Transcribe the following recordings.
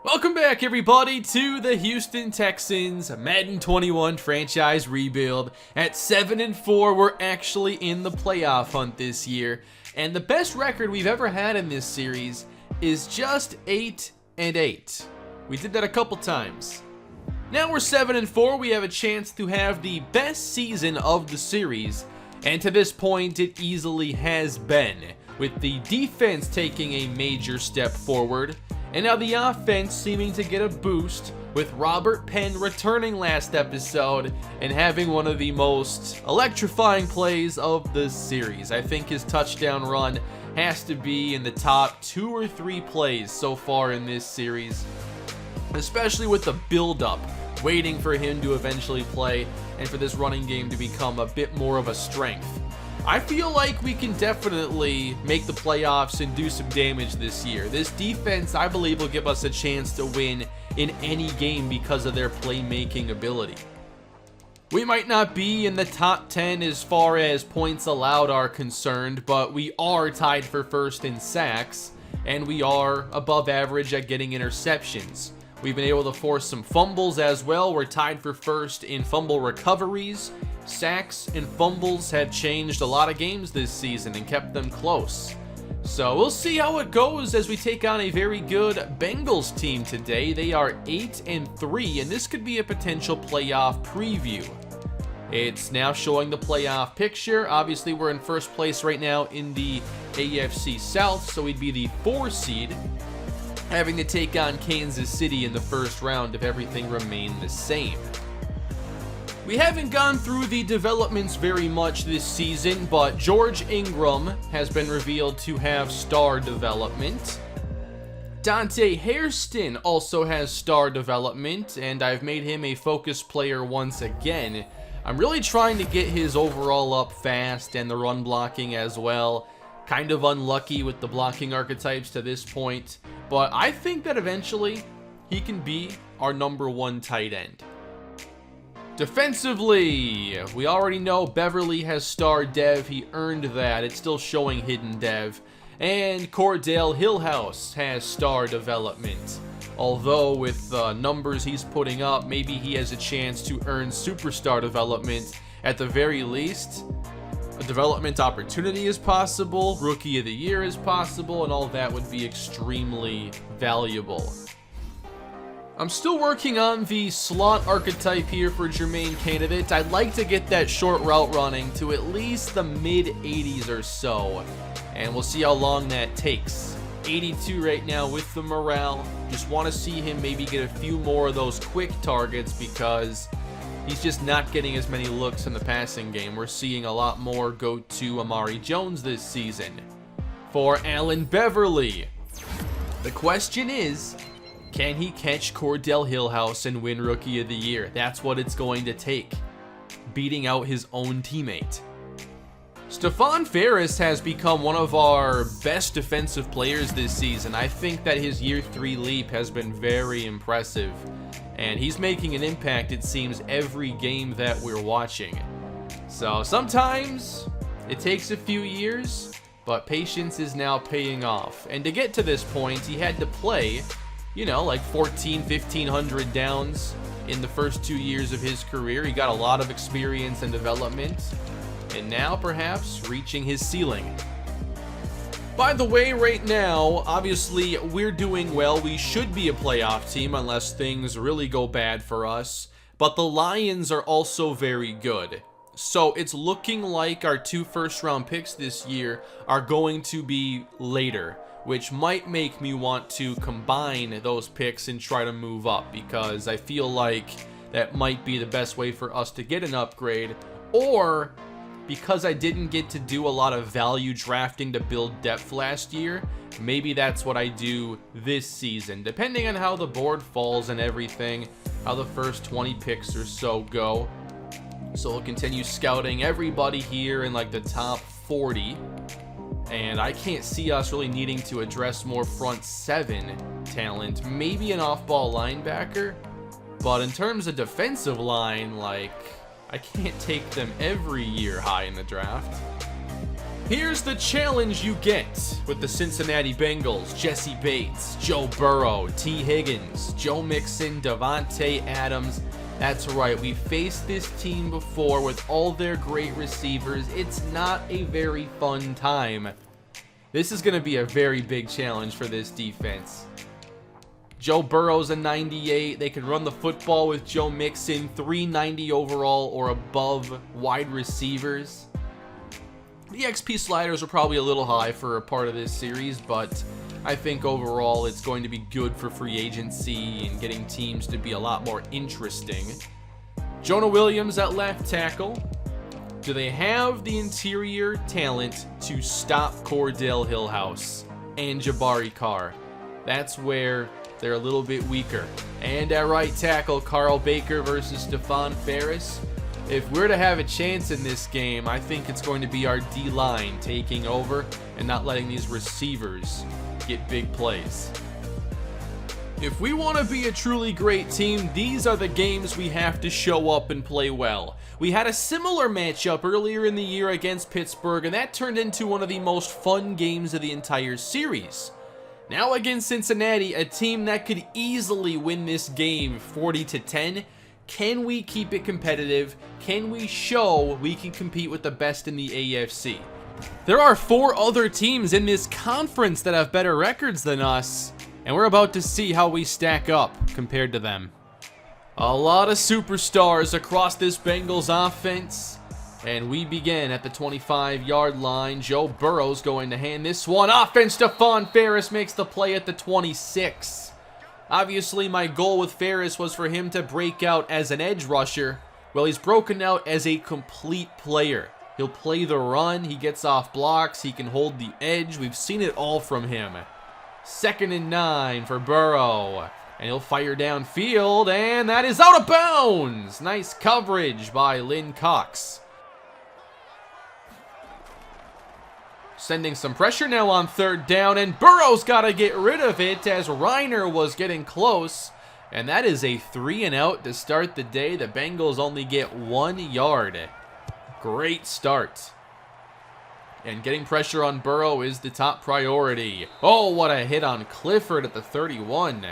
Welcome back, everybody, to the Houston Texans Madden 21 franchise rebuild. At 7-4, we're actually in the playoff hunt this year, and the best record we've ever had in this series is just 8-8. We did that a couple times. Now we're 7-4, we have a chance to have the best season of the series, and to this point it easily has been, with the defense taking a major step forward, and now the offense seeming to get a boost with Robert Penn returning last episode and having one of the most electrifying plays of the series. I think his touchdown run has to be in the top 2 or 3 plays so far in this series, especially with the build-up, waiting for him to eventually play and for this running game to become a bit more of a strength. I feel like we can definitely make the playoffs and do some damage this year. This defense, I believe, will give us a chance to win in any game because of their playmaking ability. We might not be in the top 10 as far as points allowed are concerned, but we are tied for first in sacks, and we are above average at getting interceptions. We've been able to force some fumbles as well. We're tied for first in fumble recoveries. Sacks and fumbles have changed a lot of games this season and kept them close. So we'll see how it goes as we take on a very good Bengals team today. They are 8-3, and this could be a potential playoff preview. It's now showing the playoff picture. Obviously, we're in first place right now in the AFC South, so we'd be the 4 seed, having to take on Kansas City in the first round if everything remained the same. We haven't gone through the developments very much this season, but George Ingram has been revealed to have star development. Dante Hairston also has star development, and I've made him a focus player once again. I'm really trying to get his overall up fast and the run blocking as well. Kind of unlucky with the blocking archetypes to this point, but I think that eventually he can be our number 1 tight end. Defensively, we already know Beverly has star dev. He earned that. It's still showing hidden dev. And Cordell Hillhouse has star development. Although with the numbers he's putting up, maybe he has a chance to earn superstar development. At the very least, a development opportunity is possible, Rookie of the Year is possible, and all that would be extremely valuable. I'm still working on the slot archetype here for Jermaine Candidate. I'd like to get that short route running to at least the mid-80s or so, and we'll see how long that takes. 82 right now with the morale. Just want to see him maybe get a few more of those quick targets because he's just not getting as many looks in the passing game. We're seeing a lot more go to Amari Jones this season. For Allen Beverly, the question is, can he catch Cordell Hillhouse and win Rookie of the Year? That's what it's going to take, beating out his own teammate. Stephon Ferris has become one of our best defensive players this season. I think that his year 3 leap has been very impressive, and he's making an impact, it seems, every game that we're watching. So sometimes it takes a few years, but patience is now paying off. And to get to this point, he had to play, like 1,500 downs in the first 2 years of his career. He got a lot of experience and development, and now perhaps reaching his ceiling. By the way, right now, obviously, we're doing well. We should be a playoff team unless things really go bad for us, but the Lions are also very good. So it's looking like our 2 first-round picks this year are going to be later, which might make me want to combine those picks and try to move up, because I feel like that might be the best way for us to get an upgrade, or because I didn't get to do a lot of value drafting to build depth last year, maybe that's what I do this season, depending on how the board falls and everything, how the first 20 picks or so go. So we'll continue scouting everybody here in like the top 40. And I can't see us really needing to address more front 7 talent. Maybe an off-ball linebacker. But in terms of defensive line, I can't take them every year high in the draft. Here's the challenge you get with the Cincinnati Bengals: Jesse Bates, Joe Burrow, T. Higgins, Joe Mixon, Devontae Adams. That's right, we faced this team before with all their great receivers. It's not a very fun time. This is going to be a very big challenge for this defense. Joe Burrow's a 98. They can run the football with Joe Mixon, 390 overall or above wide receivers. The XP sliders are probably a little high for a part of this series, but I think overall it's going to be good for free agency and getting teams to be a lot more interesting. Jonah Williams at left tackle. Do they have the interior talent to stop Cordell Hillhouse and Jabari Carr? That's where they're a little bit weaker. And at right tackle, Carl Baker versus Stephon Ferris. If we're to have a chance in this game, I think it's going to be our D-line taking over and not letting these receivers get big plays. If we want to be a truly great team, these are the games we have to show up and play well. We had a similar matchup earlier in the year against Pittsburgh, and that turned into one of the most fun games of the entire series. Now against Cincinnati, a team that could easily win this game 40-10. Can we keep it competitive? Can we show we can compete with the best in the AFC? There are 4 other teams in this conference that have better records than us, and we're about to see how we stack up compared to them. A lot of superstars across this Bengals offense, and we begin at the 25-yard line. Joe Burrow's going to hand this one off, and Stephon Ferris makes the play at the 26. Obviously, my goal with Ferris was for him to break out as an edge rusher. Well, he's broken out as a complete player. He'll play the run, he gets off blocks, he can hold the edge. We've seen it all from him. 2nd and 9 for Burrow. And he'll fire downfield, and that is out of bounds. Nice coverage by Lynn Cox. Sending some pressure now on 3rd down, and Burrow's got to get rid of it as Reiner was getting close. And that is a 3-and-out to start the day. The Bengals only get 1 yard. Great start. And getting pressure on Burrow is the top priority. Oh, what a hit on Clifford at the 31.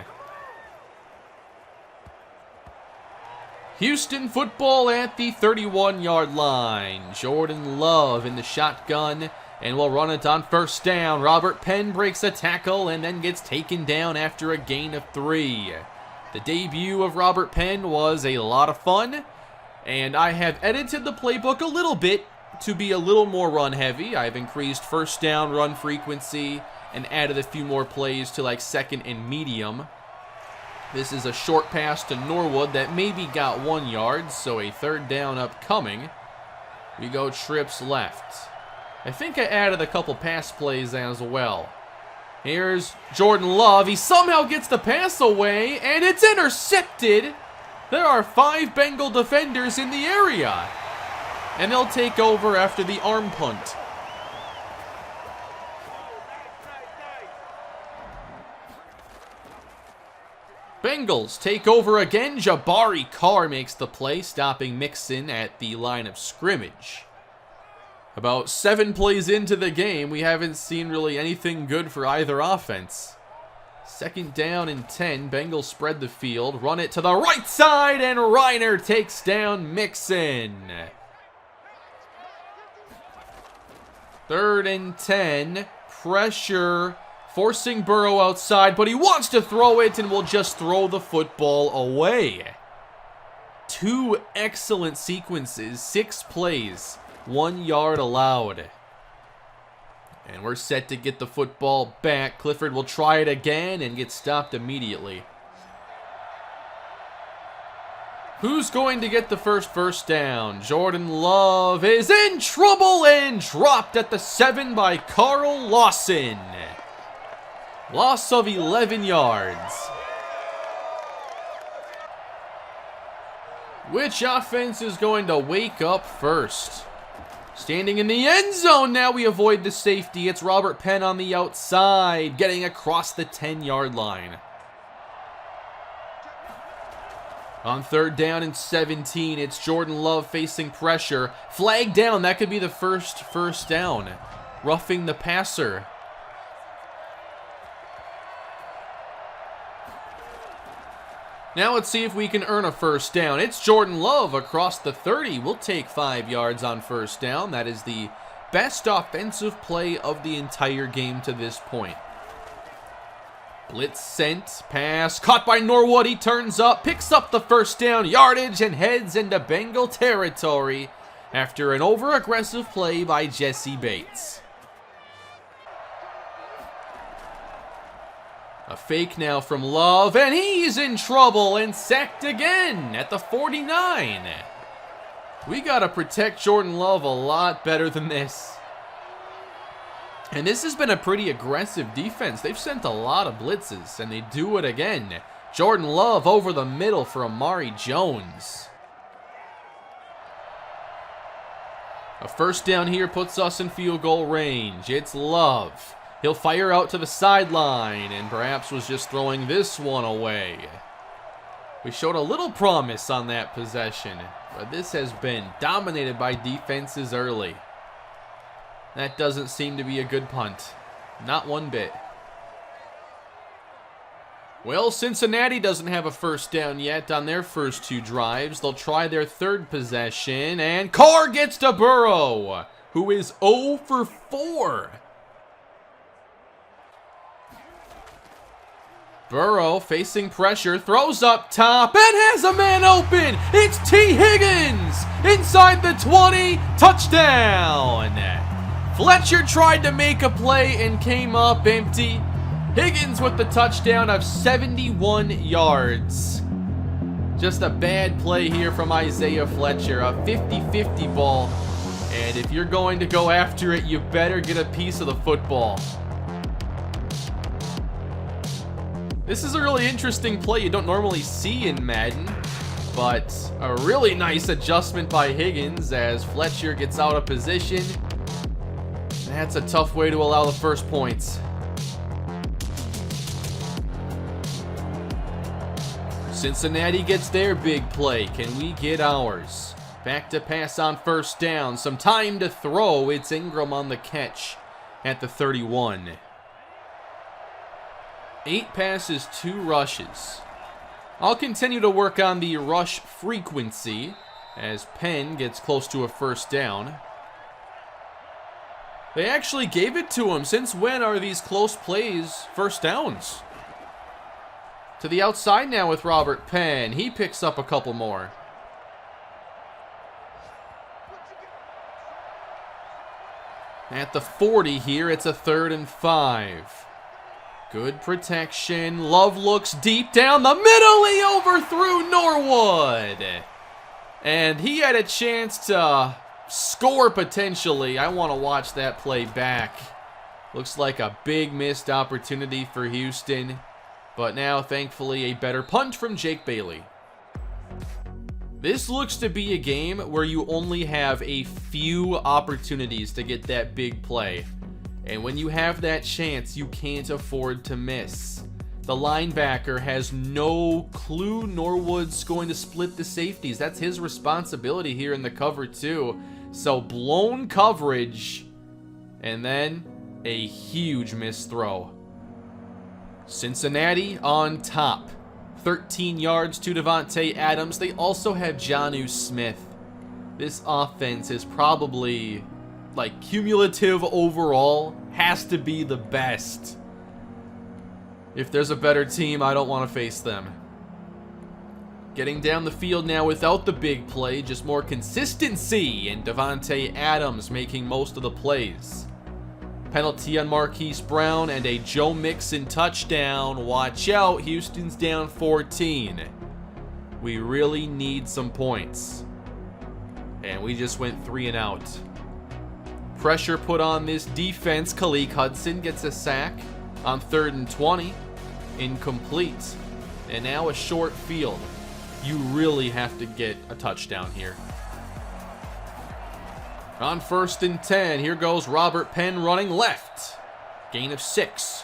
Houston football at the 31-yard line. Jordan Love in the shotgun. And we'll run it on 1st down. Robert Penn breaks a tackle and then gets taken down after a gain of 3. The debut of Robert Penn was a lot of fun. And I have edited the playbook a little bit to be a little more run heavy. I've increased 1st down run frequency and added a few more plays to like 2nd and medium. This is a short pass to Norwood that maybe got 1 yard, so a 3rd down upcoming. We go trips left. I think I added a couple pass plays as well. Here's Jordan Love. He somehow gets the pass away, and it's intercepted. There are 5 Bengal defenders in the area. And they'll take over after the arm punt. Bengals take over again. Jabari Carr makes the play, stopping Mixon at the line of scrimmage. About 7 plays into the game, we haven't seen really anything good for either offense. 2nd down and 10, Bengals spread the field, run it to the right side, and Reiner takes down Mixon. 3rd and 10, pressure, forcing Burrow outside, but he wants to throw it and will just throw the football away. 2 excellent sequences, 6 plays. 1 yard allowed. And we're set to get the football back. Clifford will try it again and get stopped immediately. Who's going to get the first down? Jordan Love is in trouble and dropped at the 7 by Carl Lawson. Loss of 11 yards. Which offense is going to wake up first? Standing in the end zone, now we avoid the safety. It's Robert Penn on the outside, getting across the 10-yard line. On 3rd down and 17, it's Jordan Love facing pressure. Flag down, that could be the first down. roughing the passer. Now let's see if we can earn a first down. It's Jordan Love across the 30. We'll take 5 yards on first down. That is the best offensive play of the entire game to this point. Blitz sent, pass, caught by Norwood. He turns up, picks up the first down yardage, and heads into Bengal territory after an over-aggressive play by Jesse Bates. A fake now from Love, and he's in trouble and sacked again at the 49. We got to protect Jordan Love a lot better than this. And this has been a pretty aggressive defense. They've sent a lot of blitzes, and they do it again. Jordan Love over the middle for Amari Jones. A first down here puts us in field goal range. It's Love. He'll fire out to the sideline, and perhaps was just throwing this one away. We showed a little promise on that possession, but this has been dominated by defenses early. That doesn't seem to be a good punt. Not one bit. Well, Cincinnati doesn't have a first down yet on their first 2 drives. They'll try their 3rd possession, and Carr gets to Burrow, who is 0 for 4. Burrow facing pressure, throws up top, and has a man open. It's T. Higgins inside the 20, touchdown. Fletcher tried to make a play and came up empty. Higgins with the touchdown of 71 yards. Just a bad play here from Isaiah Fletcher, a 50-50 ball. And if you're going to go after it, you better get a piece of the football. This is a really interesting play you don't normally see in Madden, but a really nice adjustment by Higgins as Fletcher gets out of position. That's a tough way to allow the first points. Cincinnati gets their big play. Can we get ours? Back to pass on first down. Some time to throw. It's Ingram on the catch at the 31. 8 passes, 2 rushes. I'll continue to work on the rush frequency as Penn gets close to a first down. They actually gave it to him. Since when are these close plays first downs? To the outside now with Robert Penn. He picks up a couple more. At the 40 here, it's a 3rd and 5. Good protection. Love looks deep down the middle. He overthrew Norwood. And he had a chance to score potentially. I want to watch that play back. Looks like a big missed opportunity for Houston. But now, thankfully, a better punt from Jake Bailey. This looks to be a game where you only have a few opportunities to get that big play. And when you have that chance, you can't afford to miss. The linebacker has no clue Norwood's going to split the safeties. That's his responsibility here in the cover too. So blown coverage, and then a huge missed throw. Cincinnati on top. 13 yards to Devontae Adams. They also have Jonnu Smith. This offense is probably, like, cumulative overall, has to be the best. If there's a better team, I don't want to face them. Getting down the field now without the big play, just more consistency, and Devontae Adams making most of the plays. Penalty on Marquise Brown and a Joe Mixon touchdown. Watch out, Houston's down 14. We really need some points. And we just went 3 and out. Pressure put on this defense. Khaleke Hudson gets a sack on 3rd and 20. Incomplete. And now a short field. You really have to get a touchdown here. On 1st and 10, here goes Robert Penn running left. Gain of 6.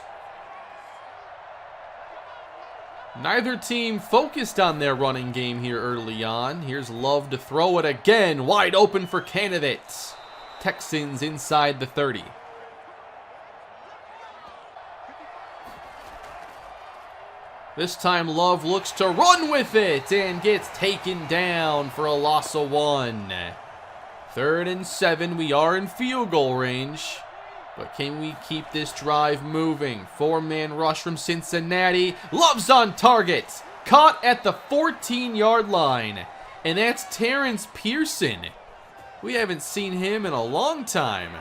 Neither team focused on their running game here early on. Here's Love to throw it again. Wide open for candidates. Texans inside the 30. This time Love looks to run with it and gets taken down for a loss of 1. 3rd and 7. We are in field goal range. But can we keep this drive moving? 4-man rush from Cincinnati. Love's on target. Caught at the 14-yard line. And that's Terrence Pearson. We haven't seen him in a long time.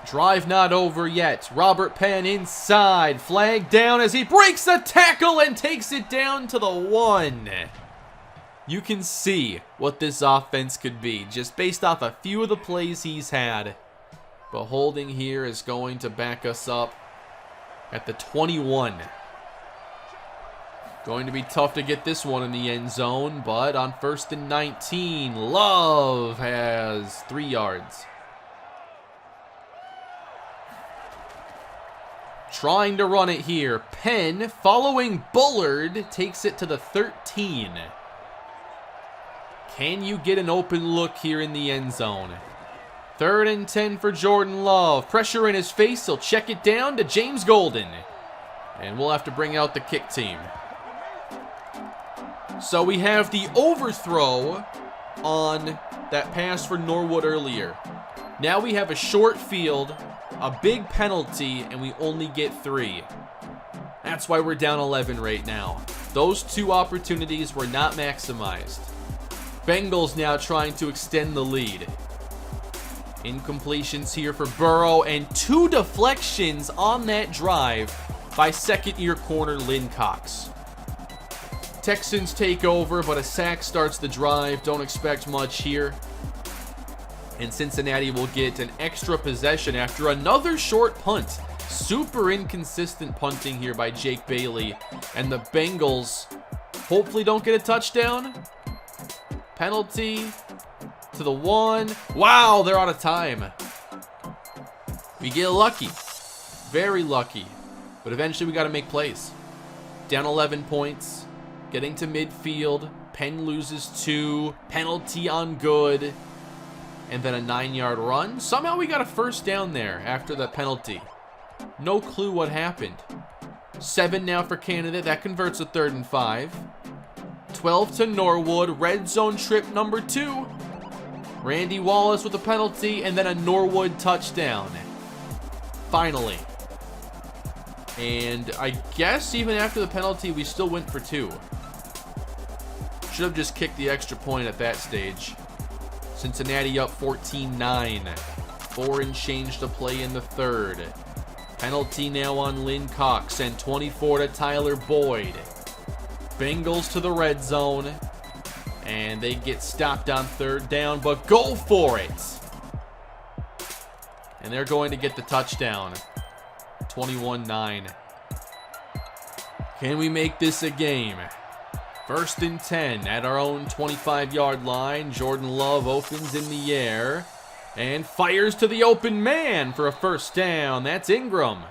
Drive not over yet. Robert Penn inside. Flag down as he breaks a tackle and takes it down to the 1. You can see what this offense could be just based off a few of the plays he's had. But holding here is going to back us up at the 21. Going to be tough to get this one in the end zone, but on 1st and 19, Love has 3 yards. Trying to run it here. Penn, following Bullard, takes it to the 13. Can you get an open look here in the end zone? 3rd and 10 for Jordan Love. Pressure in his face. He'll check it down to James Golden. And we'll have to bring out the kick team. So we have the overthrow on that pass for Norwood earlier. Now we have a short field, a big penalty, and we only get 3. That's why we're down 11 right now. Those 2 opportunities were not maximized. Bengals now trying to extend the lead. Incompletions here for Burrow, and 2 deflections on that drive by second-year corner Lynn Cox. Texans take over, but a sack starts the drive. Don't expect much here. And Cincinnati will get an extra possession after another short punt. Super inconsistent punting here by Jake Bailey. And the Bengals hopefully don't get a touchdown. Penalty to the 1. Wow, they're out of time. We get lucky. Very lucky. But eventually we got to make plays. Down 11 points. Getting to midfield. Penn loses 2. Penalty on good. And then a 9-yard run. Somehow we got a first down there after the penalty. No clue what happened. 7 now for Canada. That converts a 3rd and 5. 12 to Norwood. Red zone trip number 2. Randy Wallace with a penalty. And then a Norwood touchdown. Finally. And I guess even after the penalty, we still went for 2. Should have just kicked the extra point at that stage. Cincinnati up 14-9. 4 and change to play in the 3rd. Penalty now on Lynn Cox, and 24 to Tyler Boyd. Bengals to the red zone. And they get stopped on 3rd down, but go for it. And they're going to get the touchdown. 21-9. Can we make this a game? 1st and 10 at our own 25-yard line. Jordan Love opens in the air and fires to the open man for a first down. That's Ingram.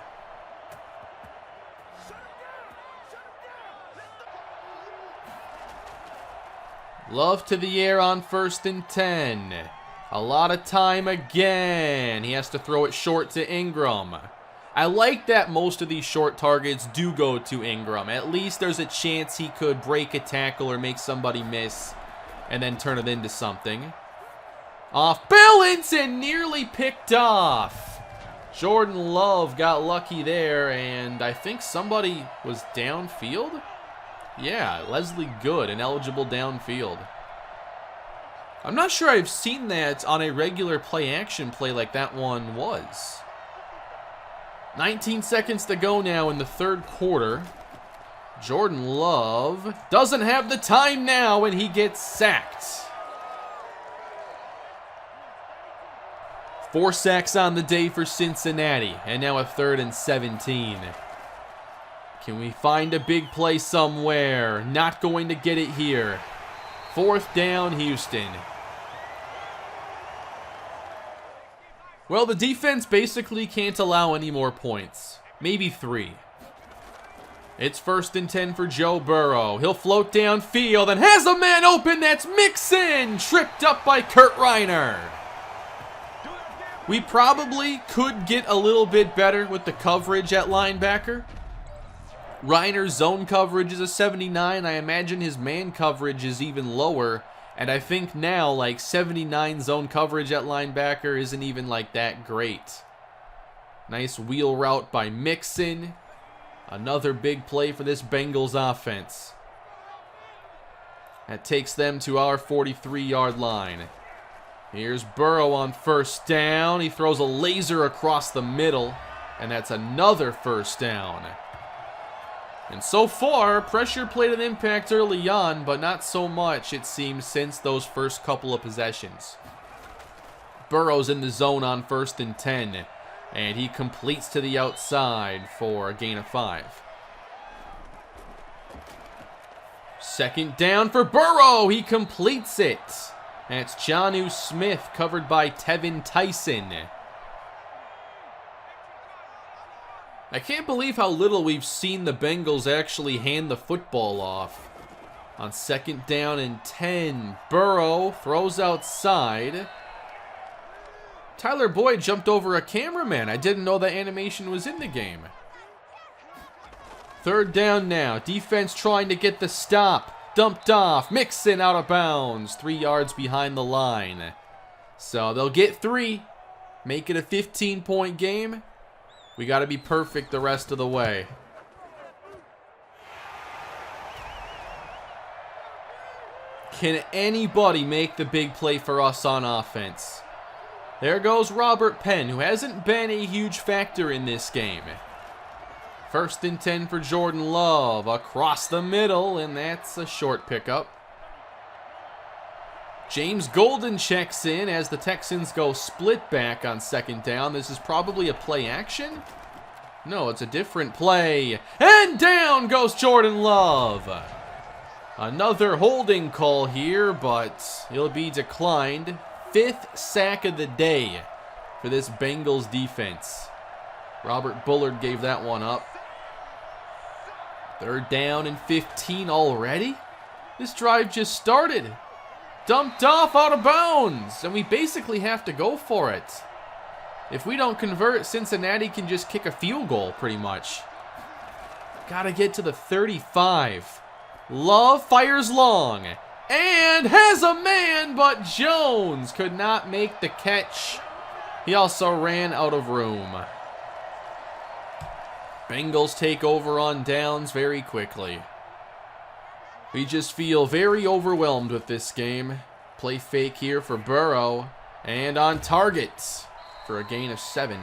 Love to the air on 1st and 10. A lot of time again. He has to throw it short to Ingram. I like that most of these short targets do go to Ingram. At least there's a chance he could break a tackle or make somebody miss and then turn it into something. Off balance and nearly picked off. Jordan Love got lucky there, and I think somebody was downfield. Yeah, Leslie Good, ineligible downfield. I'm not sure I've seen that on a regular play-action play like that one was. 19 seconds to go now in the 3rd quarter. Jordan Love doesn't have the time now, and he gets sacked. 4 sacks on the day for Cincinnati, and now a 3rd and 17. Can we find a big play somewhere? Not going to get it here. 4th down, Houston. Well, the defense basically can't allow any more points. Maybe 3. It's 1st and 10 for Joe Burrow. He'll float downfield and has a man open. That's Mixon, tripped up by Kurt Reiner. We probably could get a little bit better with the coverage at linebacker. Reiner's zone coverage is a 79. I imagine his man coverage is even lower. And I think now, like, 79 zone coverage at linebacker isn't even, like, that great. Nice wheel route by Mixon. Another big play for this Bengals offense. That takes them to our 43-yard line. Here's Burrow on first down. He throws a laser across the middle, and that's another first down. And so far, pressure played an impact early on, but not so much, it seems, since those first couple of possessions. Burrow's in the zone on 1st and 10, and he completes to the outside for a gain of 5. Second down for Burrow. He completes it. That's Jonnu Smith, covered by Tevin Tyson. I can't believe how little we've seen the Bengals actually hand the football off. On 2nd down and 10, Burrow throws outside. Tyler Boyd jumped over a cameraman. I didn't know that animation was in the game. 3rd down now. Defense trying to get the stop. Dumped off. Mixon out of bounds. 3 yards behind the line. So they'll get 3. Make it a 15-point game. We got to be perfect the rest of the way. Can anybody make the big play for us on offense? There goes Robert Penn, who hasn't been a huge factor in this game. 1st and 10 for Jordan Love. Across the middle, and that's a short pickup. James Golden checks in as the Texans go split back on 2nd down. This is probably a play action? No, it's a different play. And down goes Jordan Love. Another holding call here, but it'll be declined. 5th sack of the day for this Bengals defense. Robert Bullard gave that one up. 3rd down and 15 already? This drive just started. Dumped off out of bounds, and we basically have to go for it. If we don't convert, Cincinnati can just kick a field goal, pretty much. Gotta get to the 35. Love fires long, and has a man, but Jones could not make the catch. He also ran out of room. Bengals take over on downs very quickly. We just feel very overwhelmed with this game. Play fake here for Burrow. And on target for a gain of 7.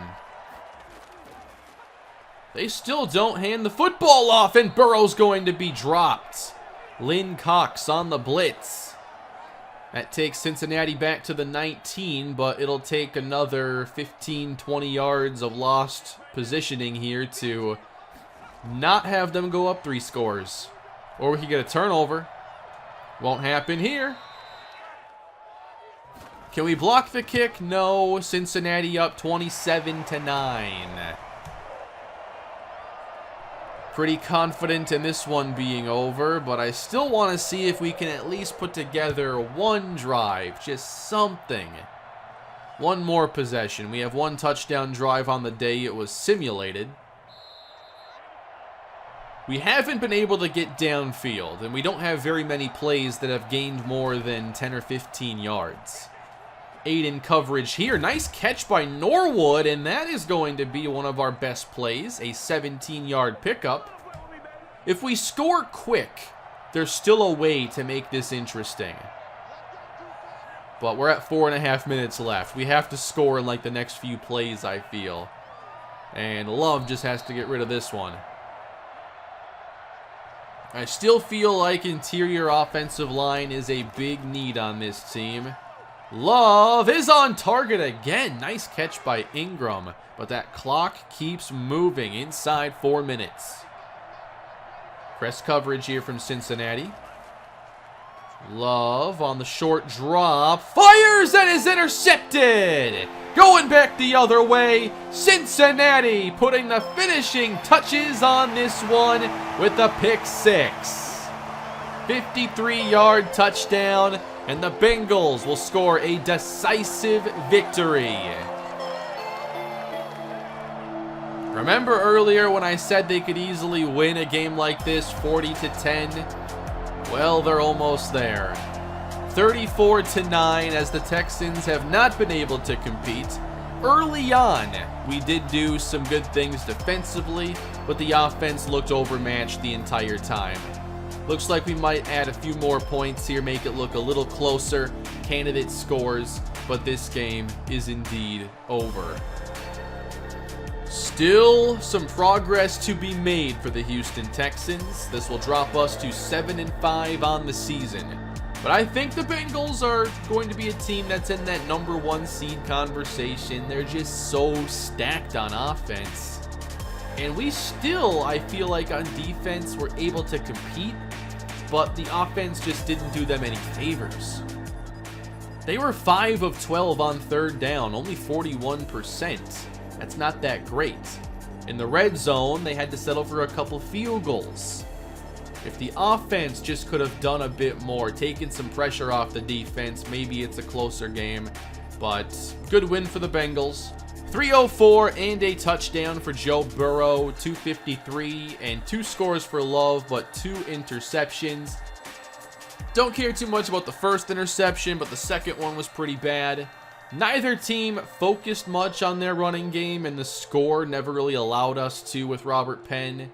They still don't hand the football off, and Burrow's going to be dropped. Lynn Cox on the blitz. That takes Cincinnati back to the 19, but it'll take another 15, 20 yards of lost positioning here to not have them go up 3 scores. Or we could get a turnover. Won't happen here. Can we block the kick? No. Cincinnati up 27-9. Pretty confident in this one being over, but I still want to see if we can at least put together one drive. Just something. One more possession. We have 1 touchdown drive on the day it was simulated. We haven't been able to get downfield, and we don't have very many plays that have gained more than 10 or 15 yards. 8 in coverage here. Nice catch by Norwood, and that is going to be one of our best plays, a 17-yard pickup. If we score quick, there's still a way to make this interesting. But we're at 4.5 minutes left. We have to score in like the next few plays, I feel. And Love just has to get rid of this one. I still feel like interior offensive line is a big need on this team. Love is on target again. Nice catch by Ingram, but that clock keeps moving inside 4 minutes. Press coverage here from Cincinnati. Love on the short drop. Fires and is intercepted. Going back the other way. Cincinnati putting the finishing touches on this one with a pick 6. 53-yard touchdown. And the Bengals will score a decisive victory. Remember earlier when I said they could easily win a game like this 40-10? Well, they're almost there. 34-9 as the Texans have not been able to compete. Early on, we did do some good things defensively, but the offense looked overmatched the entire time. Looks like we might add a few more points here, make it look a little closer. Candidate scores, but this game is indeed over. Still some progress to be made for the Houston Texans. This will drop us to 7-5 on the season. But I think the Bengals are going to be a team that's in that number 1 seed conversation. They're just so stacked on offense. And we still, I feel like on defense, were able to compete, but the offense just didn't do them any favors. They were 5 of 12 on third down, only 41%. That's not that great. In the red zone, they had to settle for a couple field goals. If the offense just could have done a bit more, taken some pressure off the defense, maybe it's a closer game. But good win for the Bengals. 304 and a touchdown for Joe Burrow. 253 and 2 scores for Love, but 2 interceptions. Don't care too much about the first interception, but the second one was pretty bad. Neither team focused much on their running game, and the score never really allowed us to with Robert Penn.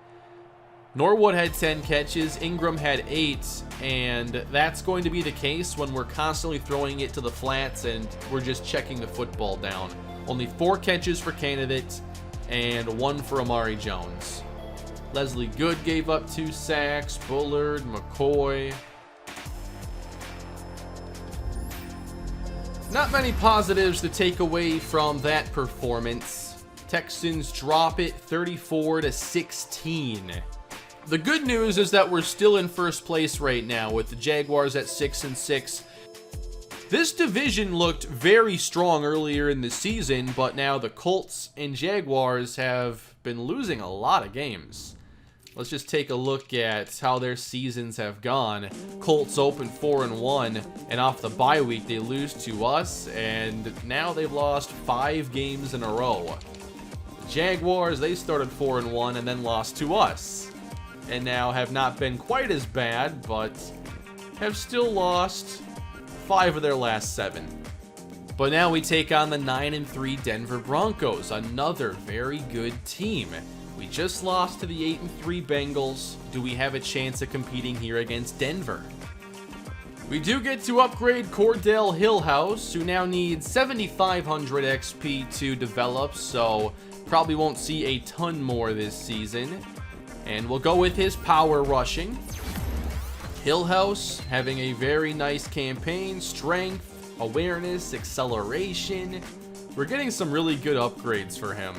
Norwood had 10 catches, Ingram had 8, and that's going to be the case when we're constantly throwing it to the flats and we're just checking the football down. Only 4 catches for Candidate and 1 for Amari Jones. Leslie Good gave up 2 sacks, Bullard, McCoy. Not many positives to take away from that performance. Texans drop it 34-16. The good news is that we're still in first place right now with the Jaguars at 6-6. This division looked very strong earlier in the season, but now the Colts and Jaguars have been losing a lot of games. Let's just take a look at how their seasons have gone. Colts open 4-1, and off the bye week they lose to us, and now they've lost 5 games in a row. The Jaguars, they started 4-1 and then lost to us, and now have not been quite as bad, but have still lost 5 of their last 7. But now we take on the 9-3 Denver Broncos, another very good team. We just lost to the 8-3 Bengals. Do we have a chance of competing here against Denver? We do get to upgrade Cordell Hillhouse, who now needs 7,500 XP to develop, so probably won't see a ton more this season. And we'll go with his power rushing. Hillhouse having a very nice campaign, strength, awareness, acceleration. We're getting some really good upgrades for him.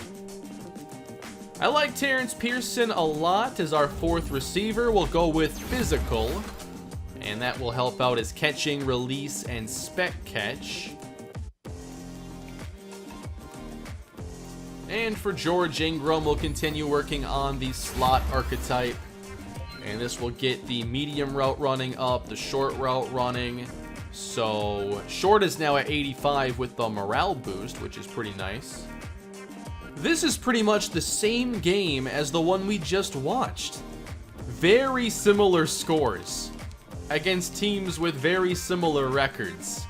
I like Terrence Pearson a lot as our 4th receiver. We'll go with physical, and that will help out his catching, release, and spec catch. And for George Ingram, we'll continue working on the slot archetype. And this will get the medium route running up, the short route running. So short is now at 85 with the morale boost, which is pretty nice. This is pretty much the same game as the one we just watched. Very similar scores against teams with very similar records.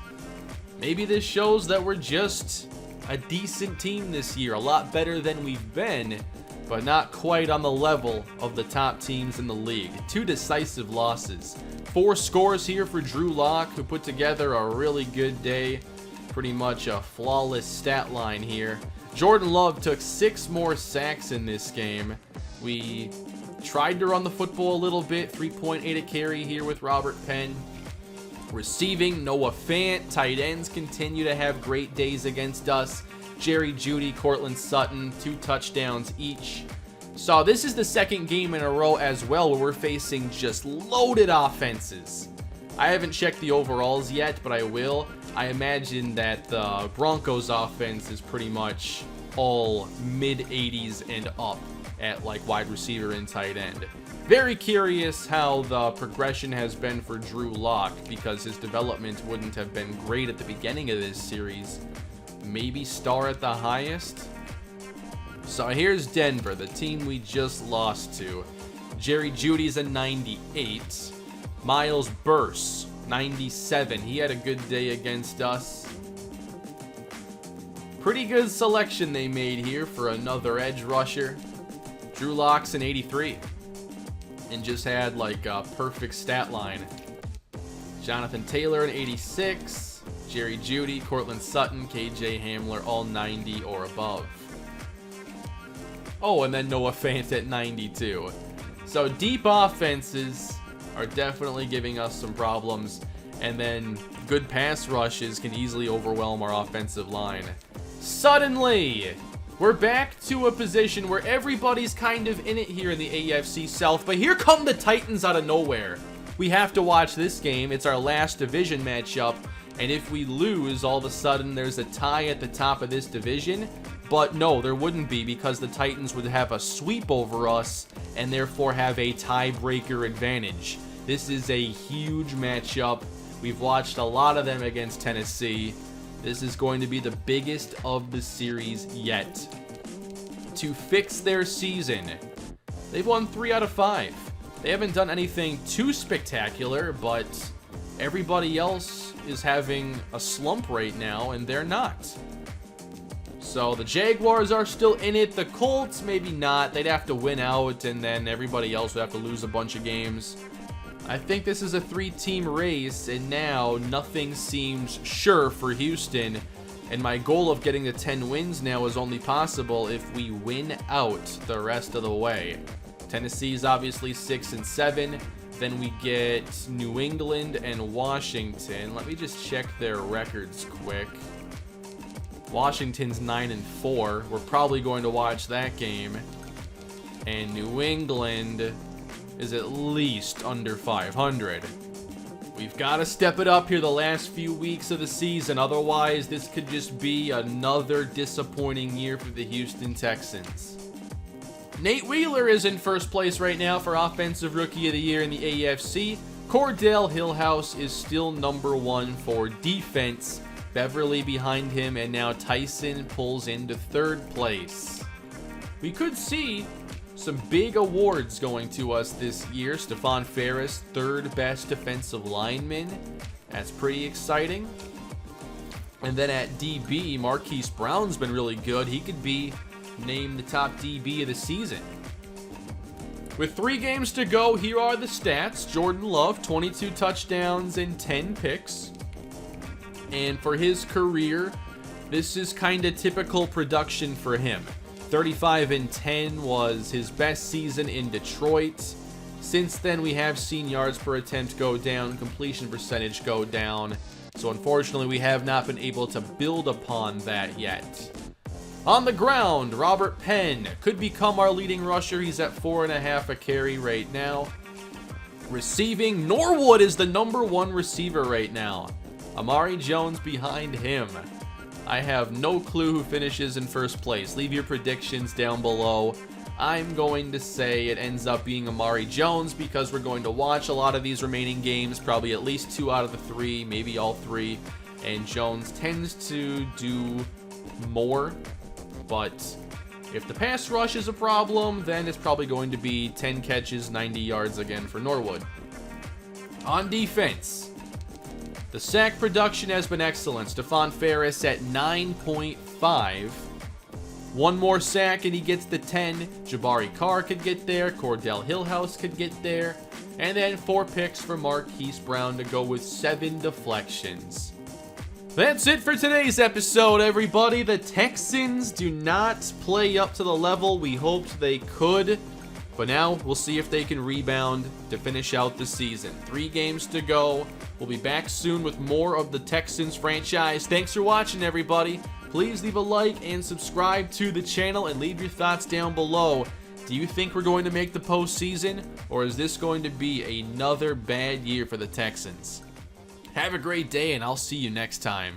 Maybe this shows that we're just a decent team this year, a lot better than we've been, but not quite on the level of the top teams in the league. 2 decisive losses. 4 scores here for Drew Lock, who put together a really good day. Pretty much a flawless stat line here. Jordan Love took 6 more sacks in this game. We tried to run the football a little bit, 3.8 a carry here with Robert Penn. Receiving, Noah Fant. Tight ends continue to have great days against us. Jerry Jeudy, Cortland Sutton, 2 touchdowns each. So this is the second game in a row as well where we're facing just loaded offenses. I haven't checked the overalls yet, but I will. I imagine that the Broncos offense is pretty much all mid-80s and up at like wide receiver and tight end. Very curious how the progression has been for Drew Lock, because his development wouldn't have been great at the beginning of this series. Maybe star at the highest. So here's Denver, the team we just lost to. Jerry Jeudy's a 98. Miles Burse, 97. He had a good day against us. Pretty good selection they made here for another edge rusher. Drew Lock's an 83. And just had like a perfect stat line. Jonathan Taylor an 86. Jerry Jeudy, Cortland Sutton, KJ Hamler, all 90 or above. Oh, and then Noah Fant at 92. So deep offenses are definitely giving us some problems. And then good pass rushes can easily overwhelm our offensive line. Suddenly, we're back to a position where everybody's kind of in it here in the AFC South. But here come the Titans out of nowhere. We have to watch this game. It's our last division matchup. And if we lose, all of a sudden there's a tie at the top of this division. But no, there wouldn't be, because the Titans would have a sweep over us and therefore have a tiebreaker advantage. This is a huge matchup. We've watched a lot of them against Tennessee. This is going to be the biggest of the series yet. To fix their season, they've won 3 out of 5. They haven't done anything too spectacular, but everybody else is having a slump right now, and they're not. So the Jaguars are still in it. The Colts, maybe not. They'd have to win out, and then everybody else would have to lose a bunch of games. I think this is a 3-team race, and now nothing seems sure for Houston. And my goal of getting to 10 wins now is only possible if we win out the rest of the way. Tennessee's obviously 6-7. Then we get New England and Washington. Let me just check their records quick. Washington's 9-4. We're probably going to watch that game. And New England is at least under 500. We've got to step it up here the last few weeks of the season. Otherwise, this could just be another disappointing year for the Houston Texans. Nate Wheeler is in first place right now for Offensive Rookie of the Year in the AFC. Cordell Hillhouse is still number 1 for defense. Beverly behind him, and now Tyson pulls into 3rd place. We could see some big awards going to us this year. Stephon Ferris, 3rd best defensive lineman. That's pretty exciting. And then at DB, Marquise Brown's been really good. He could be named the top DB of the season. With 3 games to go, here are the stats. Jordan Love, 22 touchdowns and 10 picks. And for his career, this is kind of typical production for him. 35-10 was his best season in Detroit. Since then, we have seen yards per attempt go down, completion percentage go down. So unfortunately, we have not been able to build upon that yet. On the ground, Robert Penn could become our leading rusher. He's at 4.5 a carry right now. Receiving, Norwood is the number 1 receiver right now. Amari Jones behind him. I have no clue who finishes in first place. Leave your predictions down below. I'm going to say it ends up being Amari Jones because we're going to watch a lot of these remaining games, probably at least 2 out of the 3, maybe all 3. And Jones tends to do more. But if the pass rush is a problem, then it's probably going to be 10 catches, 90 yards again for Norwood. On defense, the sack production has been excellent. Stephon Ferris at 9.5. 1 more sack and he gets the 10. Jabari Carr could get there. Cordell Hillhouse could get there. And then 4 picks for Marquise Brown to go with 7 deflections. That's it for today's episode, everybody. The Texans do not play up to the level we hoped they could. But now we'll see if they can rebound to finish out the season. 3 games to go. We'll be back soon with more of the Texans franchise. Thanks for watching, everybody. Please leave a like and subscribe to the channel and leave your thoughts down below. Do you think we're going to make the postseason, or is this going to be another bad year for the Texans? Have a great day, and I'll see you next time.